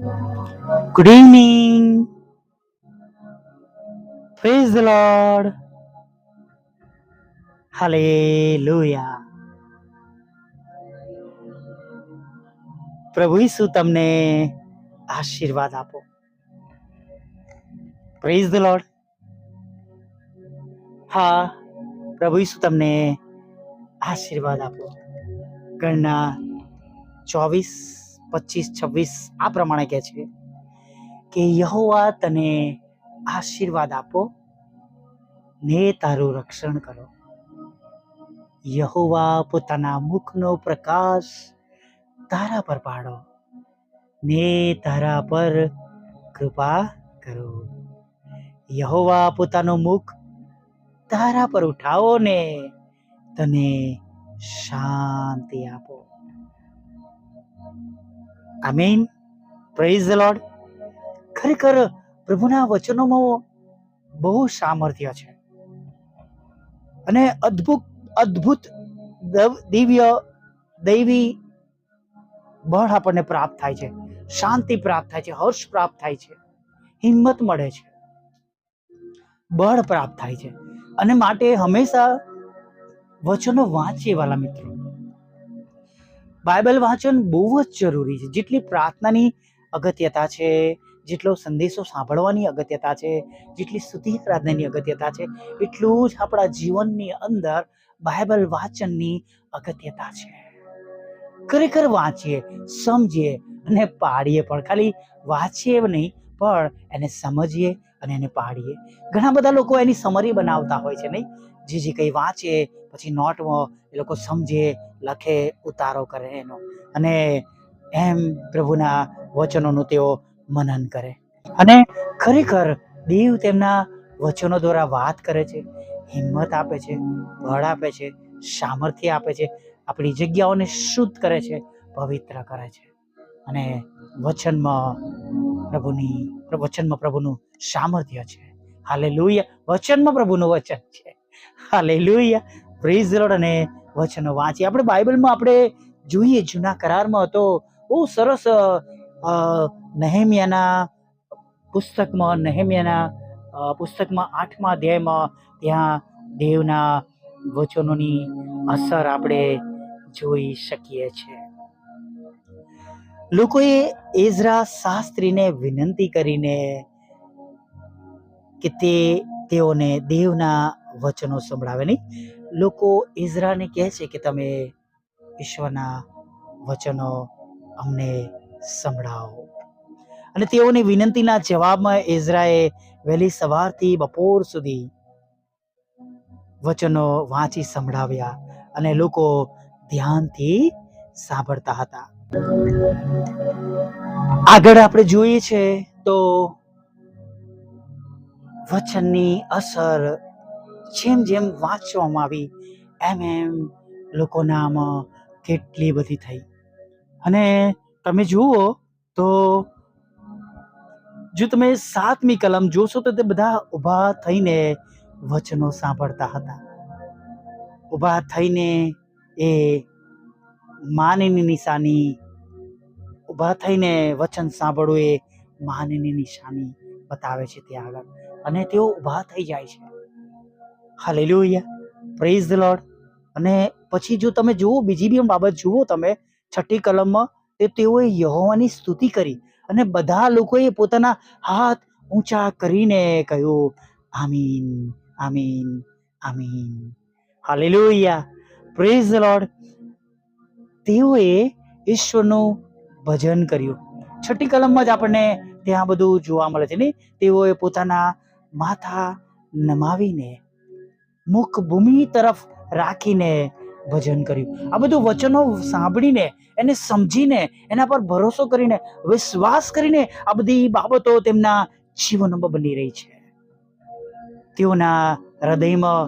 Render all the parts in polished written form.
Good evening. Praise the Lord. Hallelujah. પ્રભુ ઈસુ તમને આશીર્વાદ આપો. Praise the lord. હા, પ્રભુ ઈસુ તમને આશીર્વાદ આપો. ગણના 24, 25, 26 આ પ્રમાણે કહે છે કે યહોવા તને આશીર્વાદ આપો ને તારું રક્ષણ કરો. યહોવા પોતાના મુખનો પ્રકાશ તારા પર પાડો ને તારા પર કૃપા કરો. યહોવા પોતાનો મુખ તારા પર ઉઠાવો ને તને શાંતિ આપો. આમીન. Praise the lord. ખરેખર પ્રભુના વચનોમાં બહુ સામર્થ્ય છે અને અદ્ભુત દૈવી બળ આપણને પ્રાપ્ત થાય છે, શાંતિ પ્રાપ્ત થાય છે, હર્ષ પ્રાપ્ત થાય છે, હિંમત મળે છે, બળ પ્રાપ્ત થાય છે. અને માટે હંમેશા વચનો વાંચીએ વાલા મિત્રો. બાઇબલ વાંચન બહુ જ જરૂરી છે. જેટલી પ્રાર્થનાની અગત્યતા છે, જેટલો સંદેશો સાંભળવાની અગત્યતા છે, જેટલી સ્તુતિ આરાધનાની અગત્યતા છે, એટલું જ આપણા જીવનની અંદર બાઇબલ વાંચનની અગત્યતા છે. ખરેખર વાંચીએ, સમજીએ અને પાડીએ પણ. ખાલી વાંચીએ નહીં પણ એને સમજીએ અને એને પાડીએ. ઘણા બધા લોકો એની સમરી બનાવતા હોય છે, નહીં? જે કંઈ વાંચે પછી નોટમાં એ લોકો સમજે, લખે, ઉતારો કરે એનો, અને એમ પ્રભુના વચનોનું તેઓ મનન કરે. અને ખરેખર દેવ તેમના વચનો દ્વારા વાત કરે છે, હિંમત આપે છે, બળ આપે છે, સામર્થ્ય આપે છે, આપણી જગ્યાઓને શુદ્ધ કરે છે, પવિત્ર કરે છે. અને વચનમાં પ્રભુનું સામર્થ્ય છે. હાલેલુયા. વચનમાં પ્રભુનું વચન છે. હાલેલુયા. Praise the lord. અને વચનો વાંચીએ. આપણે બાઇબલમાં આપણે જોઈએ, જૂના કરારમાં તો બહુ સરસ નેહેમિયાના પુસ્તકમાં 8મા અધ્યાયમાં ત્યાં દેવના વચનોની અસર આપણે જોઈ શકીએ છીએ. લોકોએ એઝરા શાસ્ત્રીને વિનંતી કરીને કે તેઓને દેવના વચનો સંભળાવે. નહીં, લોકો એઝરાને કહે છે કે તમે ઈશ્વરના વચનો અમને સંભળાવો. અને તેઓની વિનંતીના જવાબમાં એઝરાએ વહેલી સવારથી બપોર સુધી વચનો વાંચી સંભળાવ્યા અને લોકો ધ્યાનથી સાંભળતા હતા. આગળ આપણે જોઈએ છે તો વચનની અસર જેમ જેમ વાંચવામાં આવી એમ લોકોના આમાં કેટલી બધી થઈ. અને તમે જુઓ તો જો તમે 7મી કલમ જોશો તો તે બધા ઊભા થઈને વચનો સાંભળતા હતા. ઊભા થઈને એ માનની નિશાની, ઊભા થઈને વચન સાંભળવું એ માનની નિશાની બતાવે છે ત્યાં આગળ. અને તેઓ ઊભા થઈ જાય છે. હાલેલુયા. Praise the lord. અને પછી જો તમે જુઓ, બીજી બી બાબત જુઓ તમે 6ઠ્ઠી કલમમાં, તેઓએ યહોવાની સ્તુતિ કરી અને બધા લોકોએ પોતાના હાથ ઊંચા કરીને કહ્યું, આમીન, આમીન, આમીન. હાલેલુયા. Praise the lord. તેઓએ ઈશ્વરનું ભજન કર્યું. 6ઠ્ઠી કલમમાં જ આપણને ત્યાં બધું જોવા મળે છે, નહીં? તેઓએ પોતાના માથા નમાવીને મુખ ભૂમિ તરફ રાખીને ભજન કર્યું. આ બધું વચનો સાંભળીને, એને સમજીને, એના પર ભરોસો કરીને, વિશ્વાસ કરીને આ બધી બાબતો તેમના જીવનમાં બની રહી છે. તેઓના હૃદયમાં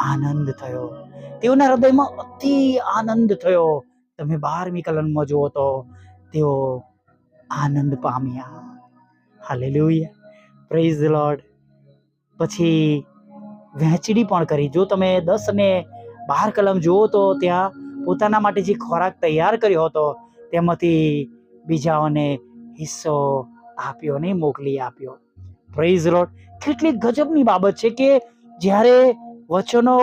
આનંદ થયો. તેઓના હૃદયમાં અતિ આનંદ થયો. તમે 12મી કલમમાં જુઓ તો તેઓ આનંદ પામ્યા. હાલેલુયા. Praise the lord. પછી વહેંચણી પણ કરી. જો તમે 10 અને 12 કલમ જુઓ તો ત્યાં પોતાના માટે જે ખોરાક તૈયાર કર્યો હતો તેમાંથી બીજાઓને હિસ્સો આપ્યો ને મોકલી આપ્યો. Praise lord. કેટલી ગજબની બાબત છે કે જ્યારે વચનો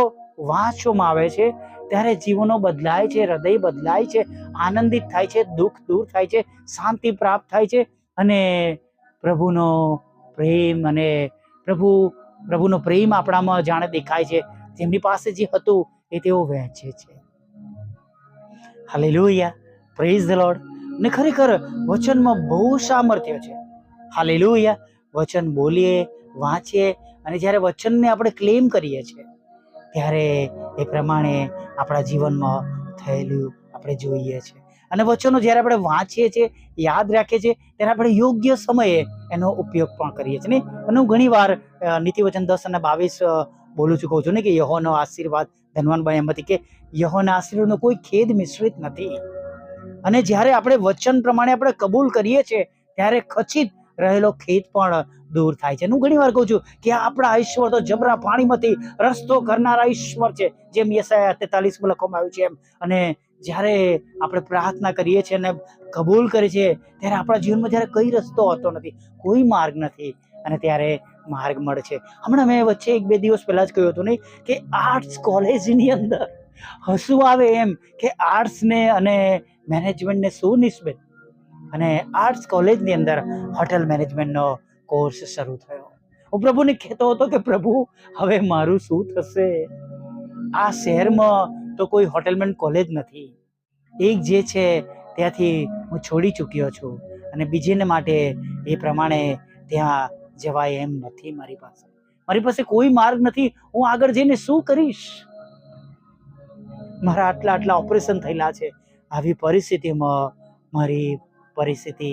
વાંચવામાં આવે છે ત્યારે જીવનો બદલાય છે, હૃદય બદલાય છે, આનંદિત થાય છે, દુઃખ દૂર થાય છે, શાંતિ પ્રાપ્ત થાય છે અને પ્રભુનો પ્રેમ અને પ્રભુનો પ્રેમ આપણામાં જાણે દેખાય છે. જેમની પાસે જે હતું એ તેઓ વહેંચે છે. હાલેલુયા. Praise the lord. ને ખરેખર વચનમાં બહુ સામર્થ્ય છે. હાલેલુયા. વચન બોલીએ, વાંચીએ અને જ્યારે વચનને આપણે ક્લેમ કરીએ છીએ ત્યારે એ પ્રમાણે આપણા જીવનમાં થયેલું આપણે જોઈએ છીએ. અને વચનો જ્યારે આપણે વાંચીએ છીએ, યાદ રાખીએ છીએ ત્યારે આપણે યોગ્ય સમયે એનો ઉપયોગ પણ કરીએ છીએ ને. અને હું ઘણી વાર નીતિવચન 10 અને 22 બોલું છું, કહું છું ને કે યહોવાનો આશીર્વાદ ધનવાનભાઈ એમથી કે યહોવાના આશીર્વાદનો કોઈ ખેદ મિશ્રિત નથી. અને જ્યારે આપણે વચન પ્રમાણે આપણે કબૂલ કરીએ છીએ ત્યારે ખચિત રહેલો ખેદ પણ દૂર થાય છે. હું ઘણી વાર કહું છું કે આપણા ઈશ્વર તો જબરા પાણીમાંથી રસ્તો કરનારા ઈશ્વર છે, જેમ યશાયા 43 લખવામાં આવ્યું છે એમ. અને જ્યારે આપણે પ્રાર્થના કરીએ છીએ અને કબૂલ કરીએ છીએ ત્યારે આપણા જીવનમાં જ્યારે કઈ રસ્તો હોતો નથી, કોઈ માર્ગ નથી અને ત્યારે માર્ગ મળે છે. હમણાં મેં વચ્ચે 1-2 દિવસ પહેલા જ કહ્યું હતું નહીં કે આર્ટ્સ કોલેજની અંદર હસવું આવે એમ કે આર્ટ્સને અને મેનેજમેન્ટને શું નિસ્બત. અને આર્ટ્સ કોલેજની અંદર હોટેલ મેનેજમેન્ટનો કોર્સ શરૂ થયો. હું પ્રભુને કહેતો હતો કે પ્રભુ હવે મારું શું થશે? આ શહેરમાં તો કોઈ હોટેલ મેનેજમેન્ટ કોલેજ નથી. એક જે છે ત્યાંથી હું છોડી ચૂક્યો છું અને બીજીને માટે એ પ્રમાણે ત્યાં જવાય એમ નથી. મારી પાસે કોઈ માર્ગ નથી. હું આગળ જઈને શું કરીશ? મારા આટલા ઓપરેશન થયેલા છે. આવી પરિસ્થિતિમાં મારી પરિસ્થિતિ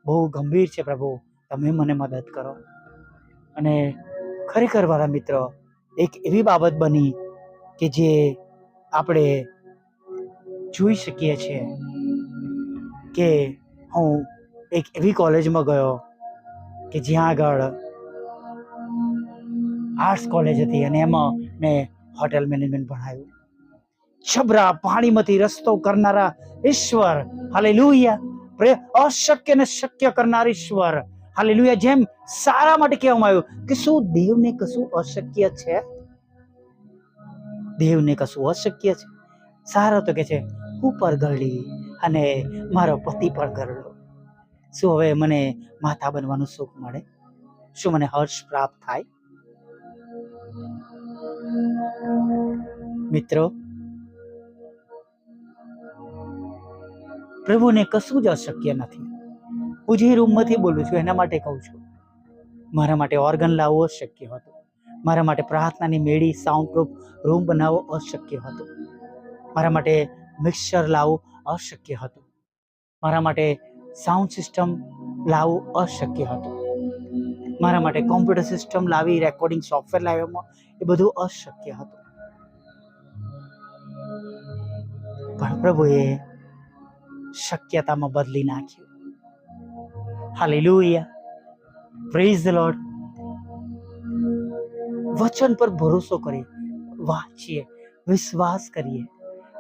બહુ ગંભીર છે. પ્રભુ તમે મને મદદ કરો. અને ખરેખર મારા મિત્રો, એક એવી બાબત બની કે જે આપણે જોઈ શકીએ છીએ કે હું એક એવી કોલેજમાં ગયો કે જ્યાં આગળ આર્ટ્સ કોલેજ હતી અને એમાં મેં હોટેલ મેનેજમેન્ટ ભણાવ્યું. જબરા પાણીમાંથી રસ્તો કરનારા ઈશ્વર, હાલેલુયા. અશક્યને શક્ય કરનાર ઈશ્વર, હાલેલુયા. જેમ સારા માટે કહેવામાં આવ્યું કે શું દેવને કશું અશક્ય છે? દેવને કશું અશક્ય છે? સારા તો કે છે હું પર ગરડી અને મારો પતિ પર ગરડો. શું હવે મને માતા બનવાનું સુખ મળે? શું મને હર્ષ પ્રાપ્ત થાય? મિત્રો, પ્રભુને કશું જ અશક્ય નથી. હું જે રૂમમાંથી બોલું છું એના માટે કહું છું. મારા માટે ઓર્ગન લાવવું અશક્ય હતું. મારા માટે પ્રાર્થનાની મેળી સાઉન્ડ પ્રૂફ રૂમ બનાવવો અશક્ય હતું. મારા માટે મિક્સર લાવવું અશક્ય હતું. મારા માટે સાઉન્ડ સિસ્ટમ લાવવું અશક્ય હતું. મારા માટે કોમ્પ્યુટર સિસ્ટમ લાવી રેકોર્ડિંગ સોફ્ટવેર લાવવામાં એ બધું અશક્ય હતું. પણ પ્રભુએ શક્યતામાં બદલી નાખ્યું. હાલેલુયા. Praise the lord. વચન પર ભરોસો કરીએ, વાંચીએ, વિશ્વાસ કરીએ.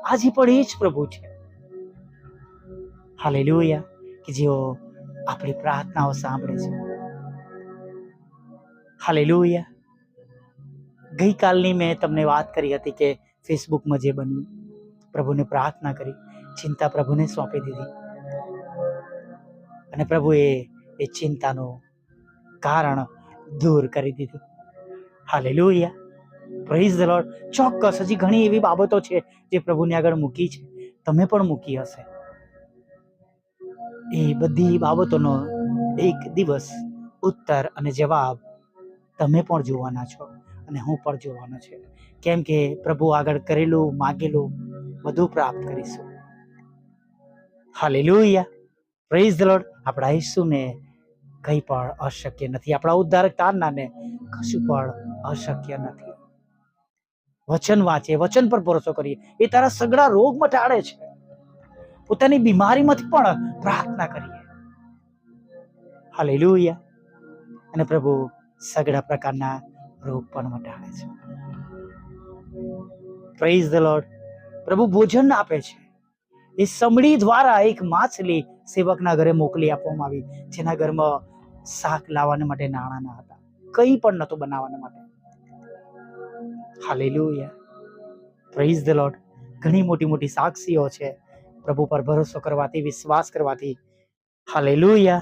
આજે પણ એ જ પ્રભુ છે, હાલેલુયા, કે જેઓ આપણી પ્રાર્થનાઓ સાંભળે છે. હાલેલુયા. ગઈકાલની મેં તમને વાત કરી હતી કે ફેસબુકમાં જે બન્યું, પ્રભુને પ્રાર્થના કરી, ચિંતા પ્રભુને સોંપી દીધી અને પ્રભુએ એ ચિંતાનું કારણ દૂર કરી દીધું. હાલેલુયા. Praise the lord. ચોક્કસ હજી ઘણી એવી બાબતો છે જે પ્રભુની આગળ મૂકી છે, તમે પણ મૂકી હશે. એ બધી બાબતોનો એક દિવસ ઉત્તર અને જવાબ તમે પણ જોવાના છો અને હું પણ જોવાનો છે. કેમ કે પ્રભુ આગળ કરેલું માગેલું બધું પ્રાપ્ત કરીશું. હાલેલુયા. Praise the lord. આપણા ઈસુને કંઈ પણ અશક્ય નથી. આપણા ઉદ્ધારક તારનારને કશું પણ અશક્ય નથી. વચન વાંચીએ, વચન પર ભરોસો કરીએ. એ તારા સગળા રોગ મટાડે છે. પોતાની બીમારીમાંથી પણ પ્રાર્થના કરીએ. હાલેલુયા. અને પ્રભુ સગળા પ્રકારના રોગ પણ મટાડે છે. Praise the lord. પ્રભુ ભોજન આપે છે. એ સમડી દ્વારા એક માછલી સેવકના ઘરે મોકલી આપવામાં આવી, જેના ઘરમાં શાક લાવવાને માટે નાણાં ના હતા, કંઈ પણ નહોતું બનાવવાને માટે. Hallelujah, praise the lord. ઘણી મોટી મોટી સાક્ષીઓ છે પ્રભુ પર ભરોસો કરવાથી, વિશ્વાસ કરવાથી. હાલેલુયા,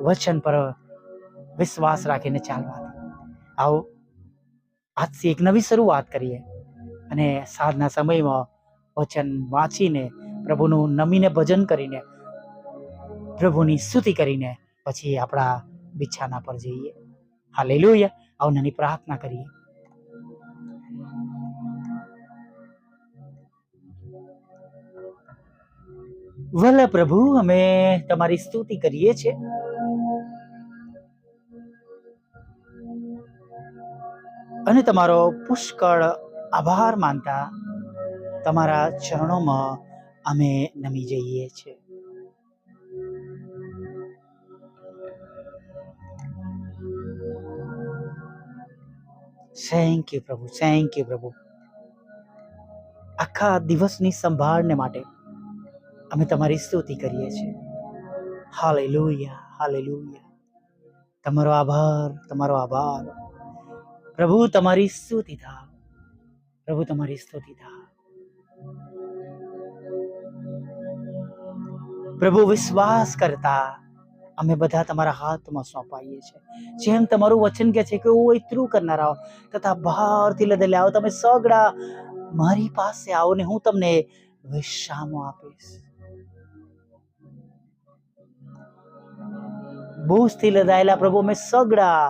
વચન પર વિશ્વાસ રાખીને ચાલવાથી. આવો આજથી એક નવી શરૂઆત કરીએ અને સાંજના સમયમાં વચન વાંચીને, પ્રભુનું નમીને ભજન કરીને, પ્રભુની સ્તુતિ કરીને પછી આપણા બિછાના પર જઈએ. હાલેલુયા. આવો નાની પ્રાર્થના કરીએ. વલ્લા પ્રભુ, અમે તમારી સ્તુતિ કરીએ છીએ અને તમારો પુષ્કળ આભાર માનતા તમારા ચરણોમાં અમે નમી જઈએ છીએ. થેન્ક યુ પ્રભુ, થેન્ક યુ પ્રભુ. આખા દિવસની સંભાળને માટે અમે તમારી સ્તુતિ કરીએ છીએ. Hallelujah, hallelujah. તમારો આભાર, તમારો આભાર પ્રભુ. તમારી સ્તુતિ થાવ પ્રભુ, તમારી સ્તુતિ થાવ પ્રભુ. વિશ્વાસ કરતા અમે બધા તમારા હાથમાં સોંપાઈએ છીએ. જેમ તમારું વચન કહે છે કે હું ઈતરું કરનારા તથા બહારથી લદેલા આવો, તમે સગડા મારી પાસે આવો ને હું તમને વિશ્રામો આપીશ. બોજથી લદાયેલા પ્રભુ અમે સગડા,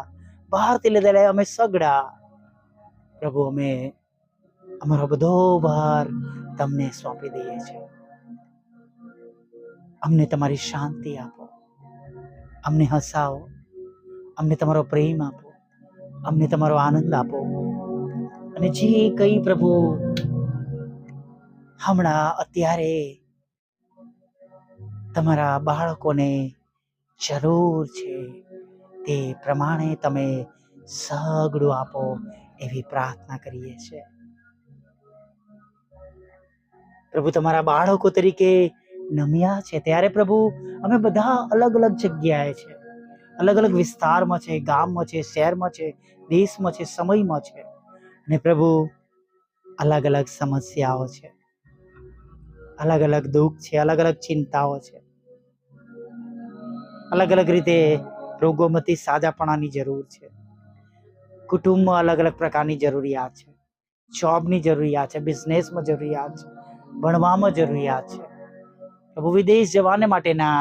બહારથી લદાયેલા અમે સગડા પ્રભુ, અમે અમારો બધો ભાર તમને સોંપી દઈએ છીએ. અમને તમારી શાંતિ આપો, અમને હસાવો, અમને તમારો પ્રેમ આપો, અમને તમારો આનંદ આપો. અને જે કંઈ પ્રભુ હમણાં અત્યારે તમારા બાળકોને જરૂર છે તે પ્રમાણે તમે સગડું આપો એવી પ્રાર્થના કરીએ છીએ. પ્રભુ, તમારા બાળકો તરીકે નમ્યા છે ત્યારે પ્રભુ અમે બધા અલગ અલગ જગ્યાએ છે, અલગ અલગ વિસ્તારમાં છે, ગામમાં છે, શહેરમાં છે, દેશમાં છે, સમયમાં છે. અને પ્રભુ અલગ અલગ સમસ્યાઓ છે, અલગ અલગ દુઃખ છે, અલગ અલગ ચિંતાઓ છે, અલગ અલગ રીતે રોગોમાંથી સાજાપણાની જરૂર છે, કુટુંબમાં અલગ અલગ પ્રકારની જરૂરિયાત છે, જોબની જરૂરિયાત છે, બિઝનેસમાં જરૂરિયાત છે, ભણવામાં જરૂરિયાત છે. પ્રભુ, વિદેશ જવાને માટેના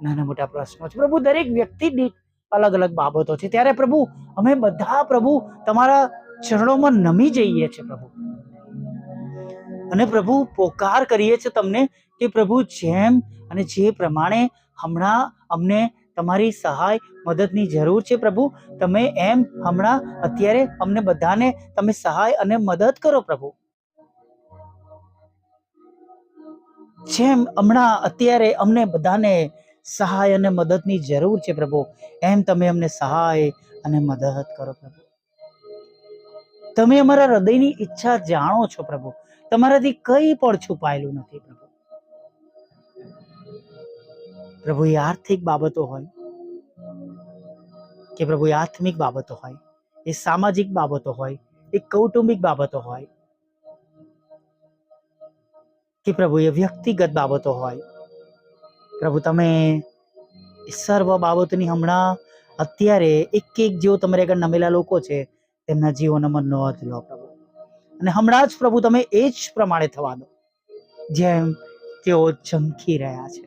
નાના મોટા પ્રશ્નો છે પ્રભુ. દરેક વ્યક્તિ દીઠ અલગ અલગ બાબતો છે. ત્યારે પ્રભુ અમે બધા પ્રભુ તમારા ચરણોમાં નમી જઈએ છીએ પ્રભુ. અને પ્રભુ પોકાર કરીએ છીએ તમને કે પ્રભુ જેમ અને જે પ્રમાણે હમણાં અમને તમારી સહાય મદદની જરૂર છે પ્રભુ, તમે એમ હમણાં અત્યારે અમને બધાને તમે સહાય અને મદદ કરો પ્રભુ. જેમ હમણાં અત્યારે અમને બધાને સહાય અને મદદની જરૂર છે પ્રભુ, એમ તમે અમને સહાય અને મદદ કરો પ્રભુ. તમે અમારા હૃદયની ઈચ્છા જાણો છો પ્રભુ. તમારાથી કંઈ પણ છુપાયેલું નથી પ્રભુ. પ્રભુ, એ આર્થિક બાબતો હોય કે પ્રભુ એ આત્મિક બાબતો હોય, એ સામાજિક બાબતો હોય, એ કૌટુંબિક બાબતો હોય કે પ્રભુ એ વ્યક્તિગત બાબતો હોય, પ્રભુ તમે સર્વ બાબતોની હમણાં અત્યારે એક એક જેઓ તમારે આગળ નમેલા લોકો છે તેમના જીવનમાં નોંધ લો પ્રભુ. અને હમણાં જ પ્રભુ તમે એ જ પ્રમાણે થવા દો, જેમ તેઓ ચમકી રહ્યા છે,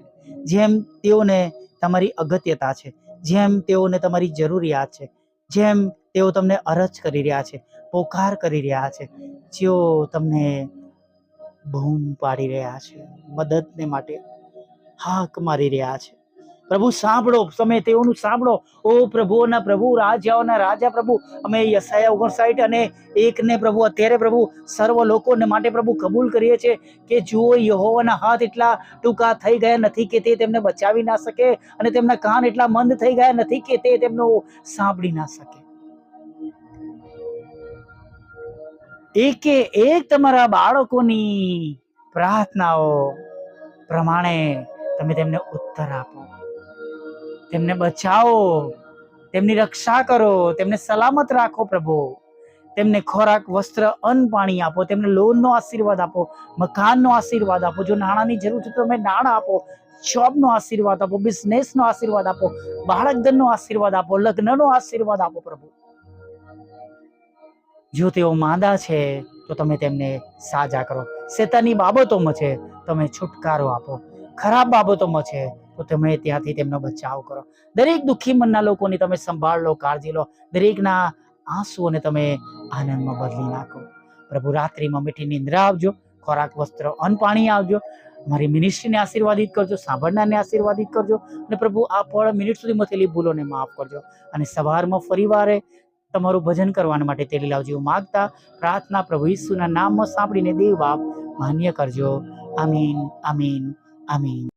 જેમ તેઓને તમારી અગત્યતા છે, જેમ તેઓને તમારી જરૂરિયાત છે, જેમ તેઓ તમને અરજ કરી રહ્યા છે, પોકાર કરી રહ્યા છે, જેઓ તમને બૂમ પાડી રહ્યા છે, મદદને માટે હાક મારી રહ્યા છે. પ્રભુ સાંભળો, તમે તેઓનું સાંભળો. ઓ પ્રભુઓના પ્રભુ, રાજાઓના રાજા પ્રભુ, અમે યશાયા 59 અને 1 ને પ્રભુ અત્યારે પ્રભુ સર્વ લોકોને માટે પ્રભુ કબૂલ કરીએ છીએ કે જુઓ, યહોવાના હાથ એટલા ટૂંકા થઈ ગયા નથી કે તે તેમને બચાવી ના શકે, અને તેમના કાન એટલા મંદ થઈ ગયા નથી કે તે તેમનું સાંભળી ના શકે. એકે એક તમારા બાળકોની પ્રાર્થનાઓ પ્રમાણે તમે તેમને ઉત્તર આપો, તેમને બચાવો, તેમની રક્ષા કરો, તેમને સલામત રાખો પ્રભુ. તેમને ખોરાક, વસ્ત્ર, અન્ન, પાણી આપો, તેમને લોનનો આશીર્વાદ આપો, મકાનનો આશીર્વાદ આપો, જો નાણાંની જરૂર છે તો તમે નાણાં આપો, જોબનો આશીર્વાદ આપો, બિઝનેસનો આશીર્વાદ આપો, બાળકધનનો આશીર્વાદ આપો, લગ્નનો આશીર્વાદ આપો પ્રભુ. જો તેઓ માંદા છે તો તમે તેમને સાજા કરો, શેતાનની બાબતોમાં છે તમે છુટકારો આપો, ખરાબ બાબતોમાં છે તો તમે ત્યાંથી તેમનો બચાવ કરો. દરેક દુઃખી મનના લોકોની તમે સંભાળ લો, કાળજી લો, દરેકના આંસુઓને તમે આનંદમાં બદલી નાખો પ્રભુ. રાત્રિમાં મીઠી નિંદ્રા આપજો, ખોરાક, વસ્ત્ર, અન્ન, પાણી આપજો. મારી મિનિસ્ટ્રીને આશીર્વાદિત કરજો, સાંભળનારને આશીર્વાદિત કરજો, અને પ્રભુ આ પણ મિનિટ સુધીમાં થયેલી ભૂલોને માફ કરજો, અને સવારમાં ફરીવારે તમારું ભજન કરવા માટે તેડી લાવજો માગતા પ્રાર્થના પ્રભુ ઈસુના નામમાં સાંભળીને દેવ બાપ માન્ય કરજો. આમીન, આમીન, આમીન.